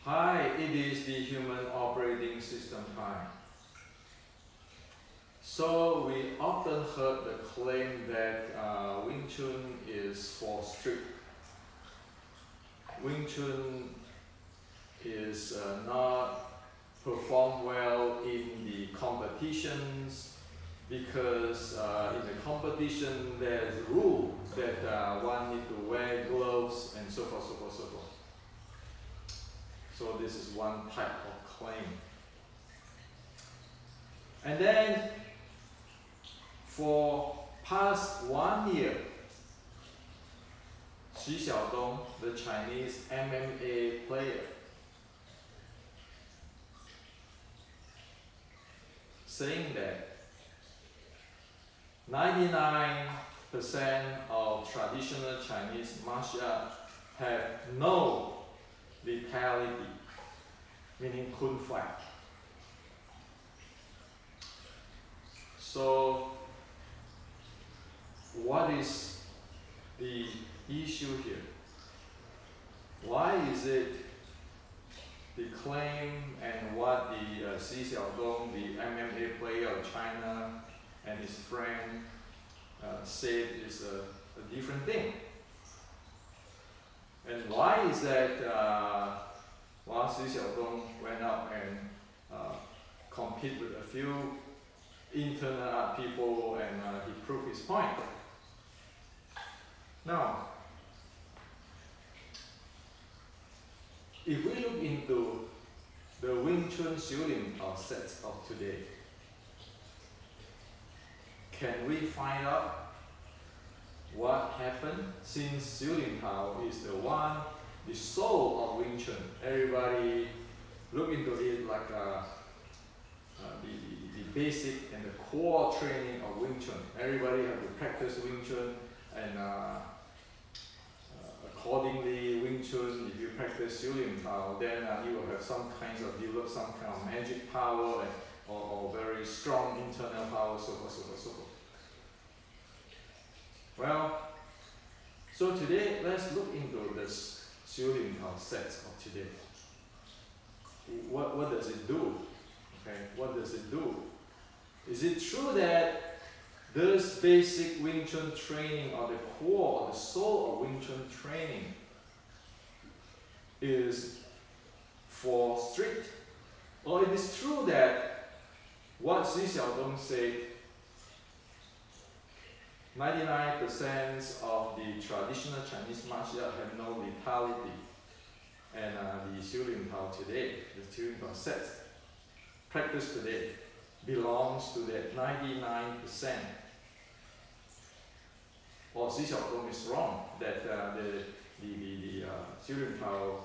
Hi, it is the human operating system time. So we often heard the claim that Wing Chun is for strict. Wing Chun is not performed well in the competitions because in the competition there's rules that one need to wear gloves and so forth, so forth, so forth. So this is one type of claim. And then for past 1 year, Xu Xiaodong, the Chinese MMA player, saying that 99% of traditional Chinese martial arts have no lethality, meaning couldn't fight. So what is the issue here? Why is it the claim and what the Xu Xiaodong, the MMA player of China, and his friend said is a different thing? And why is that while Siu Xiaodong went out and compete with a few internal art people and he proved his point? Now, if we look into the Wing Chun Siu Lin Tao sets of today, can we find out what happened since Siu Lin Tao is the soul of Wing Chun? Everybody look into it like the basic and the core training of Wing Chun. Everybody have to practice Wing Chun, and accordingly, Wing Chun, if you practice Siu Lin Tao, then you will have some kinds of develop some kind of magic power and, or very strong internal power, so forth, so forth, so forth. Well, so today let's look into this Siu Lin Tao sets of today. What does it do? Okay, what does it do? Is it true that this basic Wing Chun training, or the core, or the soul of Wing Chun training, is for strict? Or it is true that what Xu Xiaodong said, 99% of the traditional Chinese martial art have no lethality, and the Siu Lin Tao today, the Siu Lin Tao sets, practice today, belongs to that 99%. Or Xu Xiaodong is wrong, that the Siu Lin Tao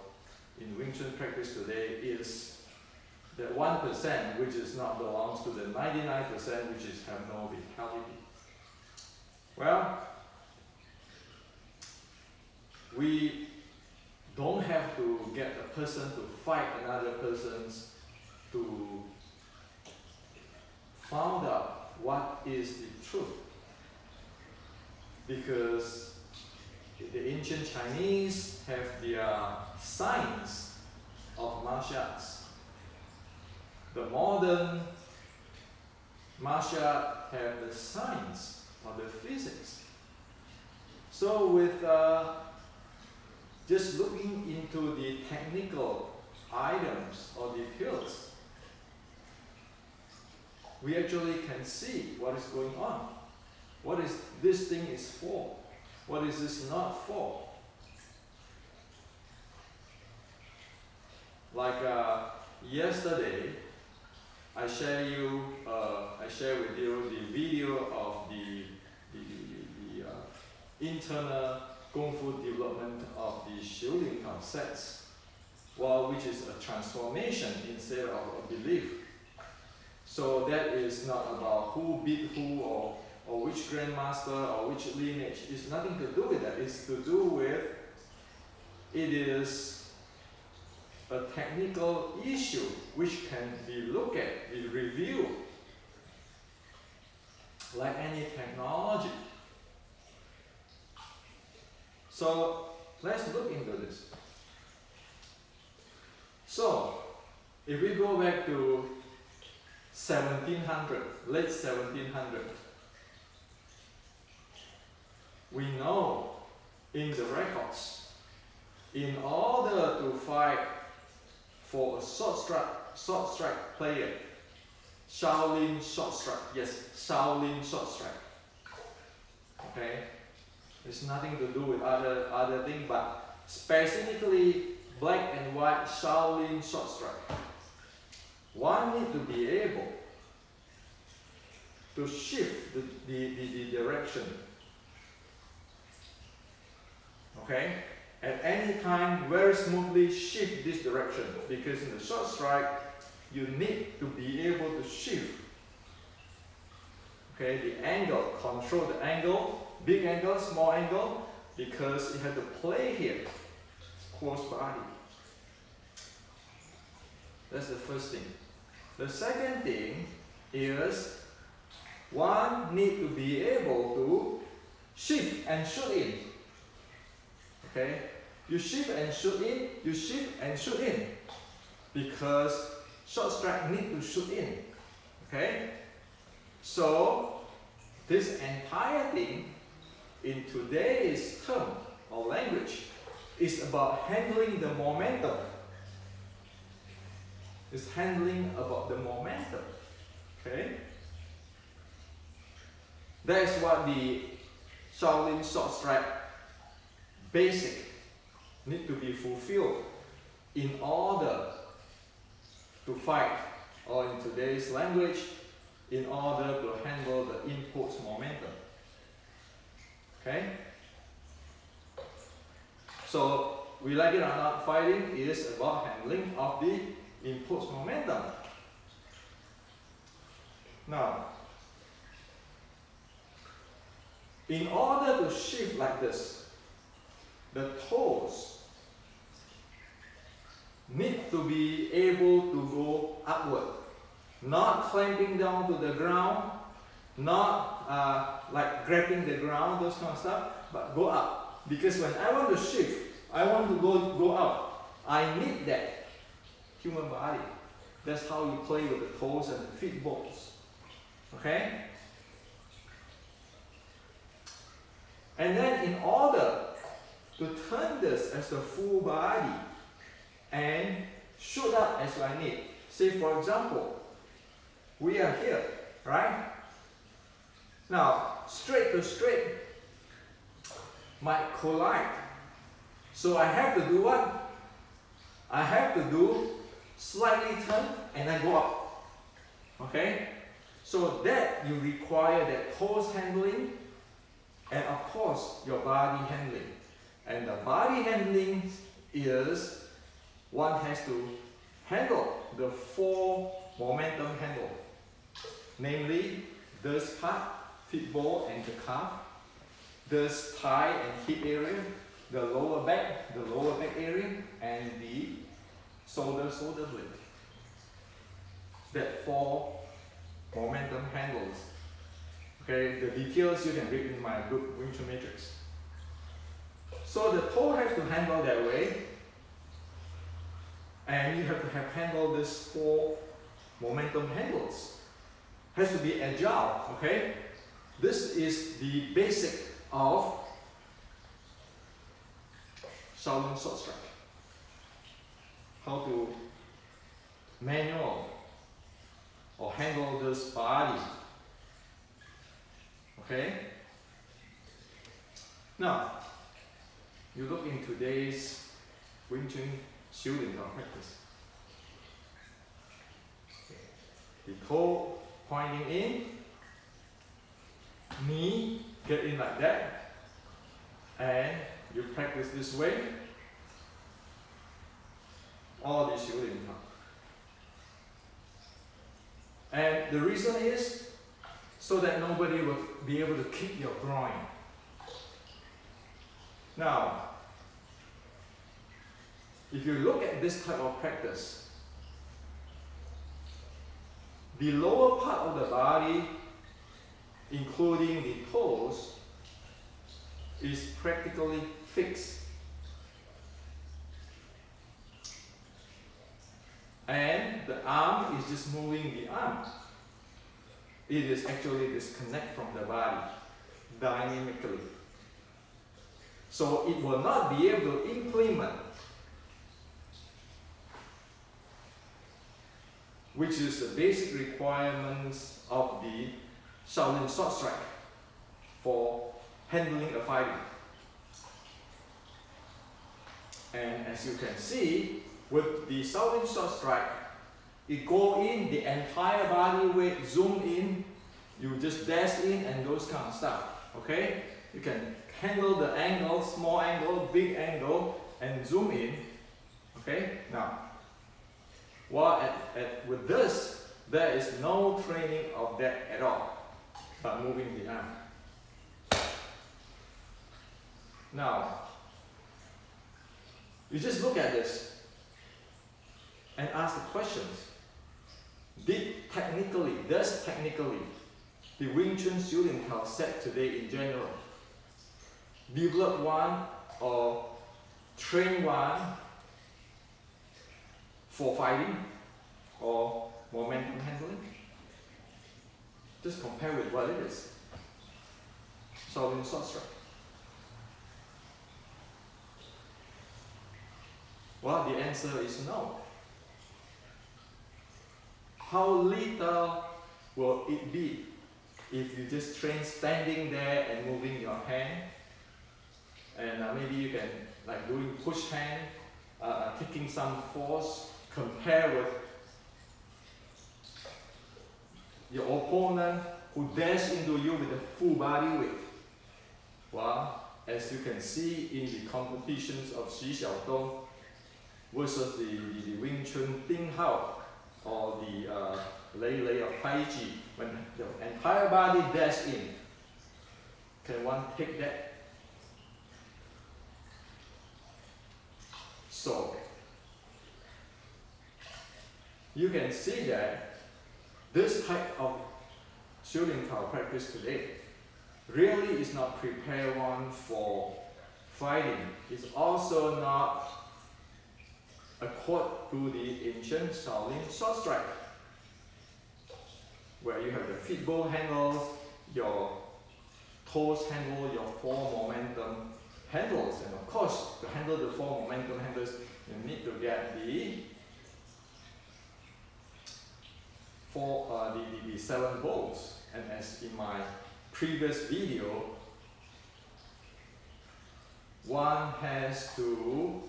in Wing Chun practice today is the 1% which is not belongs to the 99% which is have no lethality. Well, we don't have to get a person to fight another person to find out what is the truth. Because the ancient Chinese have their science of martial arts. The modern martial art have the science of the physics. So with just looking into the technical items or details, we actually can see what is going on. What is this thing is for? What is this not for? Like yesterday, I share with you the video of the internal Kung Fu development of the Siu Lin Tao sets, well, which is a transformation instead of a belief. So that is not about who beat who or which grandmaster or which lineage. It's nothing to do with that. It's to do with, it is a technical issue which can be looked at, be reviewed, like any technology. So let's look into this. So, if we go back to 1700, late 1700, we know in the records, in order to fight for a short strike player, Shaolin short strike, yes, Shaolin short strike. Okay, it's nothing to do with other thing, but specifically black and white Shaolin short strike. One need to be able to shift the direction. Okay, at any time, very smoothly shift this direction, because in the short strike, you need to be able to shift. Okay, the angle, control the angle, big angle, small angle, because you have to play here, close body. That's the first thing. The second thing is one need to be able to shift and shoot in. Okay, you shift and shoot in, you shift and shoot in, because short strike need to shoot in. Okay, so this entire thing in today's term or language is about handling the momentum. It's handling about the momentum. Okay, that's what the Shaolin short strike basic need to be fulfilled in order to fight, or in today's language, in order to handle the input's momentum. Okay? So, we like it or not, fighting is about handling of the input's momentum. Now, in order to shift like this, the toes need to be able to go upward, not clamping down to the ground, not like grabbing the ground, those kind of stuff, but go up. Because when I want to shift, I want to go up, I need that human body. That's how you play with the toes and the feet balls. Okay? And then in order to turn this as a full body and shoot up as I need. Say for example, we are here, right? Now, straight to straight might collide. So I have to do what? I have to do slightly turn and then go up. Okay? So that you require that toes handling and of course your body handling. And the body handling is one has to handle the 4 momentum handle. Namely, this part, feet ball and the calf, this thigh and hip area, the lower back area, and the shoulder blade. That 4 momentum handles. Okay, the details you can read in my book, Wing Chun Matrix. So the toe has to handle that way, and you have to have handled these 4 momentum handles. Has to be agile, okay? This is the basic of Shaolin short strike. How to manual or handle this body. Okay? Now, you look in today's Wing Chun Siu Lin Tao practice. The toe pointing in, knee get in like that, and you practice this way, all the Siu Lin Tao. And the reason is so that nobody will be able to kick your groin. Now, if you look at this type of practice, the lower part of the body, including the toes, is practically fixed. arm is just moving the arm. It is actually disconnect from the body dynamically. So it will not be able to implement, which is the basic requirements of the Shaolin sword strike for handling a fighting. And as you can see, with the Shaolin sword strike, it go in, the entire body weight, zoom in, you just dash in and those kind of stuff, okay? You can handle the angle, small angle, big angle, and zoom in, okay? Now, with this, there is no training of that at all, but moving the arm. Now, you just look at this and ask the questions. Does technically the Wing Chun Siu Lin Tao set today in general develop one or train one for fighting or momentum handling? Just compare with what it is. Shaolin sword strike. Well, the answer is no. How little will it be if you just train standing there and moving your hand, and maybe you can like doing push hand, taking some force, compare with your opponent who dash into you with a full body weight. Well, as you can see in the competitions of Xi Xiaodong versus the Wing Chun Ding Hao or the Lei Lei of Tai Chi, when the entire body dash in, can one take that? So, you can see that this type of Siu Lin Tao practice today really is not prepare one for fighting. It's also not accord to the ancient Shaolin sword strike, where you have the feet bow handles, your toes handle, your four momentum handles, and of course, to handle the four momentum handles, you need to get the seven bows. And as in my previous video, one has to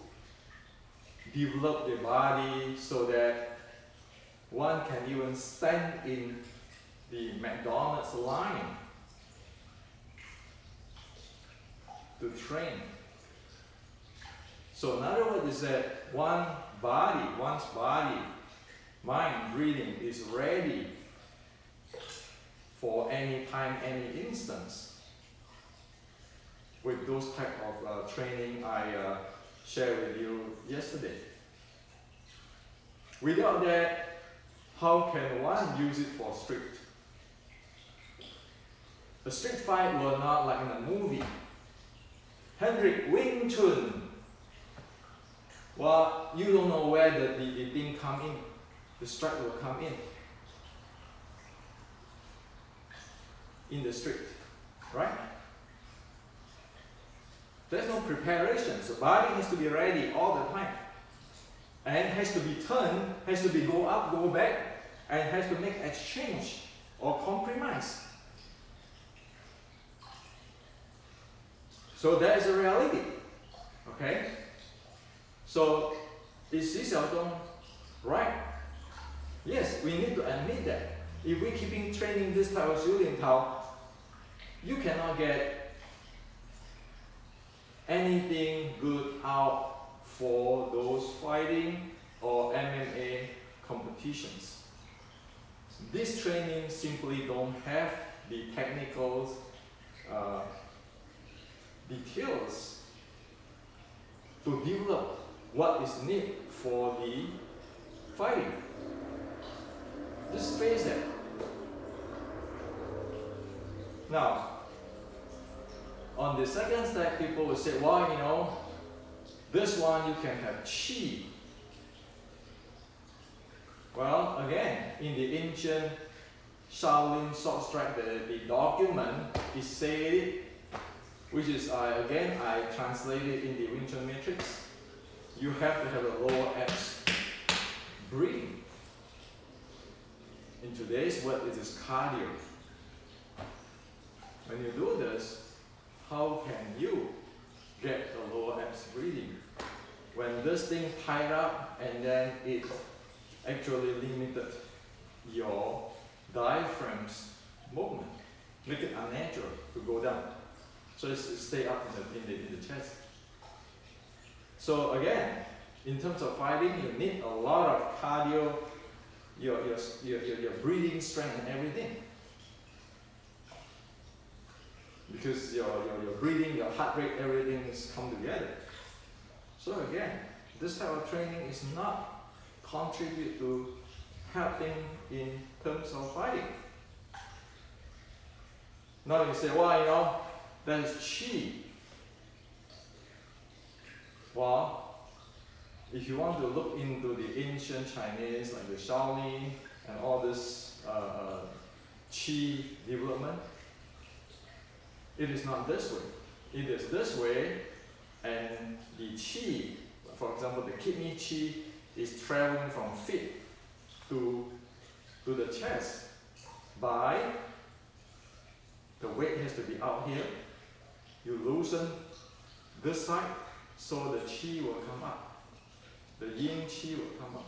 develop the body so that one can even stand in the McDonald's line to train. So in other words is that one's body, mind, breathing is ready for any time, any instance. With those type of training I shared with you yesterday. Without that, how can one use it for street? The street fight was not like in a movie. Hendrik Wing Chun. Well, you don't know where the thing come in. The strike will come in the street, right? There's no preparation, so body has to be ready all the time. And has to be turned, has to be go up, go back, and has to make exchange or compromise. So that is a reality, okay? So is Xi Xiaodong right? Yes, we need to admit that. If we keeping training this type of Siu Lin Tao, you cannot get anything good out for those fighting or MMA competitions. This training simply don't have the technical details to develop what is needed for the fighting. Just face it. Now, on the second step, people will say, well, you know, this one you can have chi. Well, again, in the ancient Shaolin short strike, the document is said, which is I translated in the Wing Chun matrix. You have to have a lower abs breathing. In today's word, it is cardio. When you do this, how can you get the lower abs breathing? When this thing tied up and then it actually limited your diaphragm's movement, make it unnatural to go down. So it stay up in the chest. So again, in terms of fighting, you need a lot of cardio, your breathing strength and everything. Because your breathing, your heart rate, everything is come together. So again, this type of training is not contribute to helping in terms of fighting. Now you say, well, that is qi. Well, if you want to look into the ancient Chinese, like the Shaolin and all this qi development, it is not this way. It is this way, and the qi, for example, the kidney qi is traveling from feet to the chest by the weight has to be out here. You loosen this side, so the qi will come up. The yin qi will come up.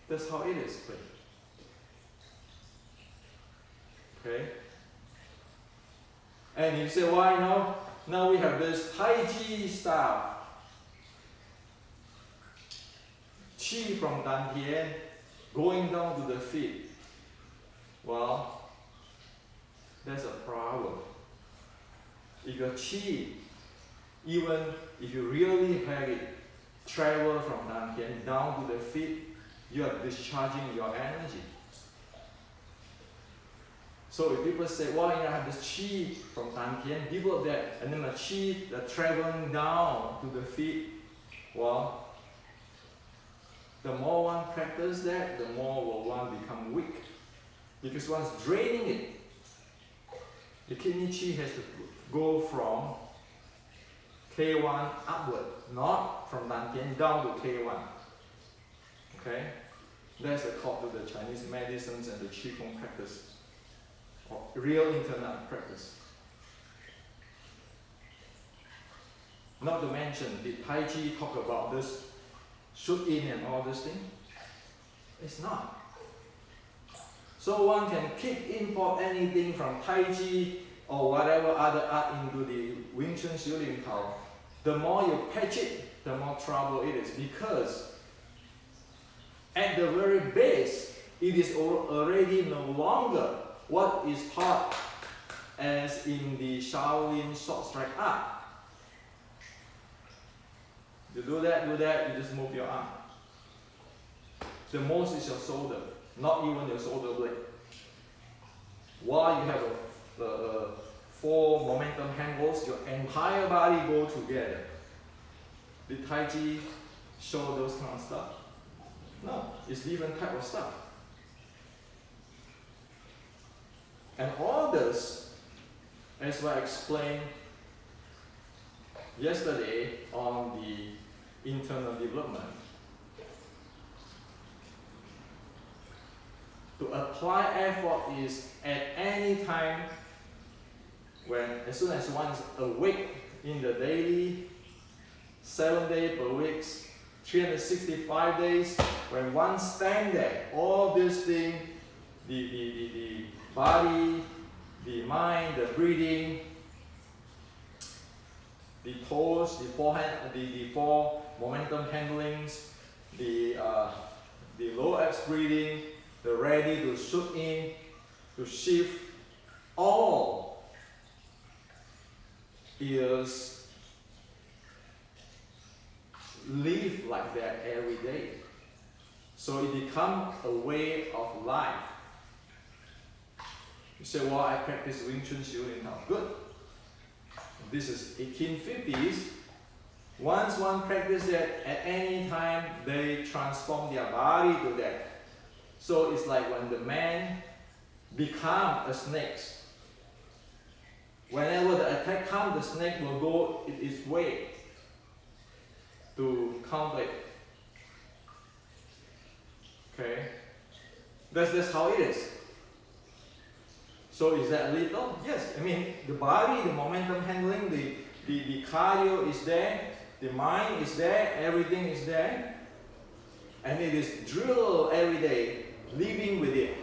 That's how it is played. Okay? And you say, why now? Now we have this Tai Chi style. Qi from Dantian going down to the feet. Well, that's a problem. If your qi, even if you really have it travel from Dantian down to the feet, you are discharging your energy. So if people say, well, I have this qi from Dantian, develop that, and then the qi that traveling down to the feet, well, the more one practice that, the more will one become weak. Because one's draining it. The kidney qi has to go from K1 upward, not from Dantian down to K1. Okay? That's according to the Chinese medicines and the Qigong practice. Or real internal practice. Not to mention, did Tai Chi talk about this shoot in and all this thing? It's not. So one can kick in for anything from Tai Chi or whatever other art into the Wing Chun Siu Lin Tao. The more you patch it, the more trouble it is, because at the very base, it is already no longer what is taught as in the Shaolin short strike art. You do that, you just move your arm. The most is your shoulder, not even your shoulder blade. While you have the 4 momentum handles, your entire body go together. Did Tai Chi show those kind of stuff? No, it's different type of stuff. And all this, as I explained yesterday on the internal development, to apply effort is at any time when, as soon as one is awake in the daily, 7 days per week, 365 days, when one stand there, all this thing, the body, the mind, the breathing, the toes, the forehand, the 4 momentum handlings, the low abs breathing, the ready to shoot in, to shift, all is live like that every day. So it becomes a way of life. You say, well, I practice Wing Chun Siu Lin Tao. Good. This is 1850s. Once one practices that, at any time they transform their body to that. So it's like when the man becomes a snake. Whenever the attack comes, the snake will go its way to counter it. Okay? That's how it is. So is that lethal? Yes. I mean, the body, the momentum handling, the cardio is there, the mind is there, everything is there. And it is drilled every day, living with it.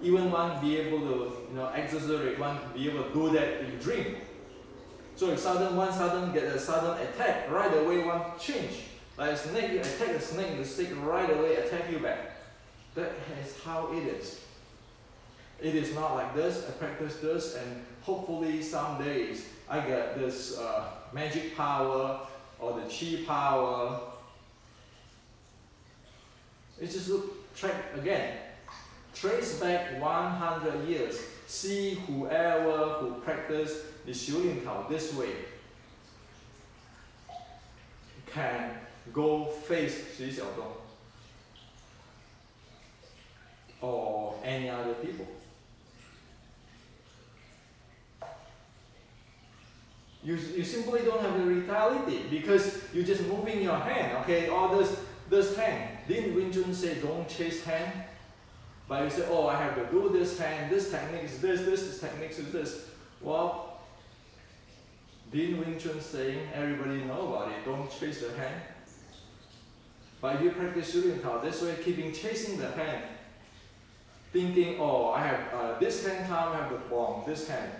Even one be able to exaggerate, one be able to do that in dream. So if one get a sudden attack, right away one change. Like a snake, you attack the snake right away attack you back. That is how it is. It is not like this. I practice this, and hopefully some days I get this magic power or the chi power. It's just trace back 100 years. See whoever who practice the Siu Lin Tao this way can go face Xu Xiaodong or any other people. You simply don't have the vitality because you're just moving your hand. Okay, all this hand. Didn't Wing Chun say don't chase hand? But you say, oh, I have to do this hand, this technique is this technique is this. Well, didn't Wing Chun saying everybody know about it, don't chase the hand? But if you practice Siu Lin Tao this way, keeping chasing the hand, thinking, oh, I have this hand come, I have to bomb this hand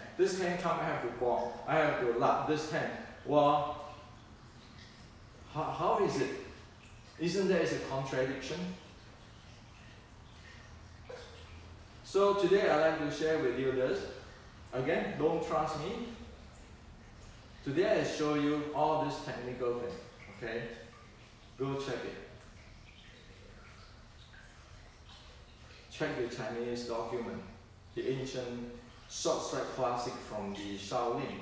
come, I have to bomb, I have to lap this hand. Well, how is it? Isn't there a contradiction? So today I'd like to share with you this. Again, don't trust me. Today I show you all this technical thing. Okay? Go check it. Check the Chinese document, the ancient short strike classic from the Shaolin.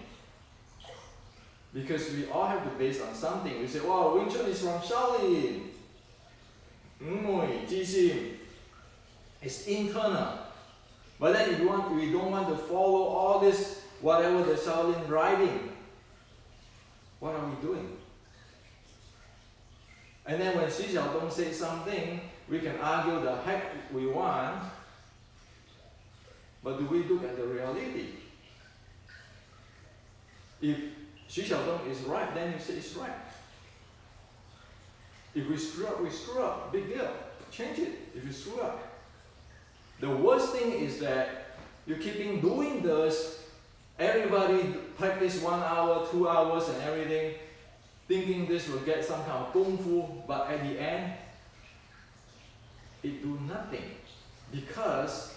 Because we all have to base on something. We say, wow, Wing Chun is from Shaolin. It's internal. But then if we don't want to follow all this, whatever the Shaolin writing, what are we doing? And then when Xu Xiaodong says something, we can argue the heck we want, but do we look at the reality? If Xu Xiaodong is right, then you say it's right. If we screw up, we screw up. Big deal. Change it if you screw up. The worst thing is that you keeping doing this. Everybody practice 1 hour, 2 hours and everything, thinking this will get some kind of kung fu, but at the end, it do nothing. Because,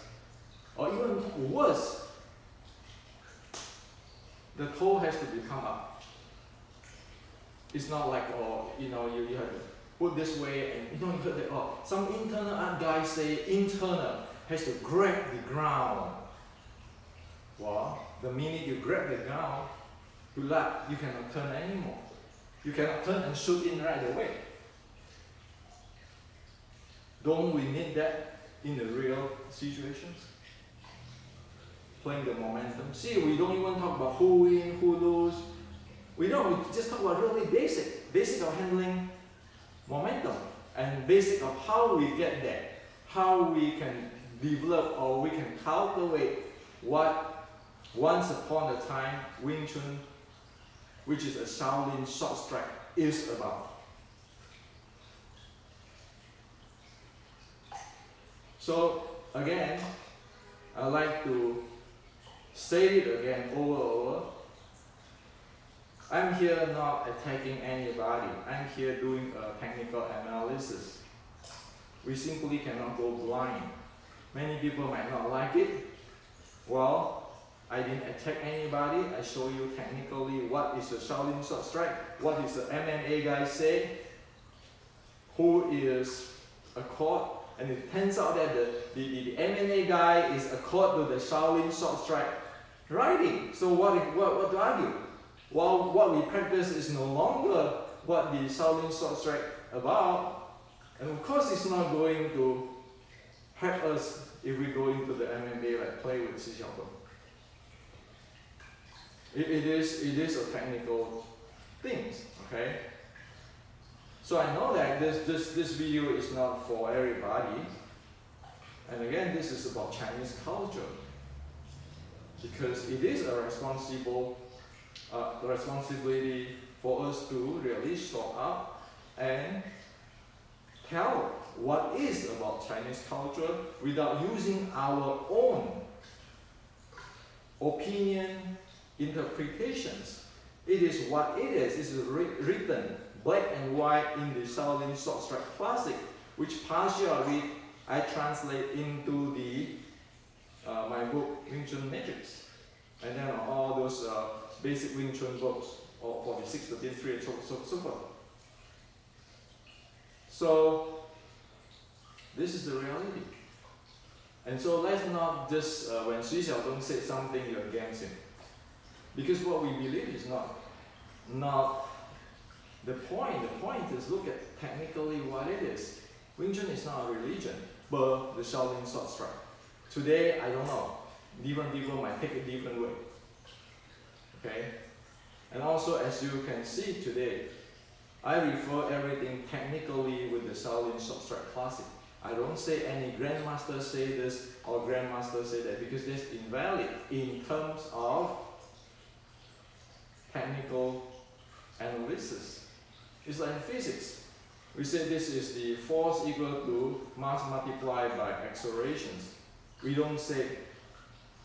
or even worse, the toe has to become up. It's not like, oh, you have to put this way and you heard that, oh, some internal art guys say internal has to grab the ground. Well, the minute you grab the ground, good luck, you cannot turn anymore. You cannot turn and shoot in right away. Don't we need that in the real situations? Playing the momentum. See, we don't even talk about who win, who lose. We just talk about really basic of handling momentum and basic of how we get there, how we can develop or we can cultivate what once upon a time Wing Chun, which is a Shaolin short strike, is about. So again, I like to say it again over. I'm here not attacking anybody. I'm here doing a technical analysis. We simply cannot go blind. Many people might not like it. Well, I didn't attack anybody. I show you technically what is the Shaolin short strike, what is the MMA guy say, who is a court, and it turns out that the MMA guy is a court to the Shaolin short strike writing. So what to argue? Well, what we practice is no longer what the Siu Lin short strike about, and of course it's not going to help us if we go into the MMA, like play with Xi Xiaodong. It is a technical thing, okay? So I know that this video is not for everybody. And again, this is about Chinese culture. Because it is a responsibility for us to really show up and tell what is about Chinese culture without using our own opinion, interpretations. It is what it is. It's written black and white in the Siu Lin Short Strike Classic, which partially I translate into the my book Wing Chun Matrix, and then all those basic Wing Chun books, or 46, 33, and so forth. So this is the reality. And so let's not just when Xi Xiaodong said something, you're against him, because what we believe is not the point. The point is look at technically what it is. Wing Chun is not a religion, but the Siu Lin Short Strike. Today, I don't know. Different people might take a different way. Okay? And also, as you can see today, I refer everything technically with the Siu Lin Short Strike Classic. I don't say any grandmaster say this or grandmaster say that, because that's invalid in terms of technical analysis. It's like in physics. We say this is the force equal to mass multiplied by accelerations. We don't say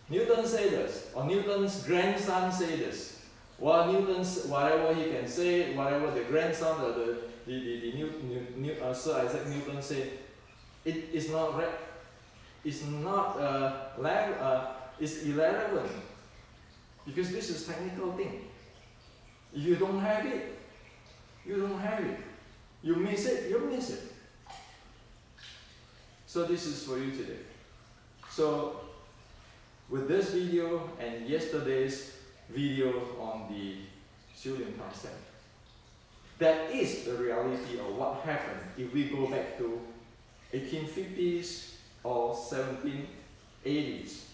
Newton say this, or Newton's grandson say this. Well, Newton's whatever he can say, whatever the grandson or Sir Isaac Newton said, it is not right. It's not it's irrelevant, because this is technical thing. If you don't have it, you don't have it. You miss it, you miss it. So this is for you today. So with this video and yesterday's video on the Siu Lin Tao set, that is the reality of what happened if we go back to 1850s or 1780s.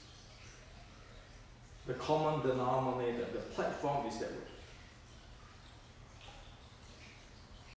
The common denominator, the platform is that way.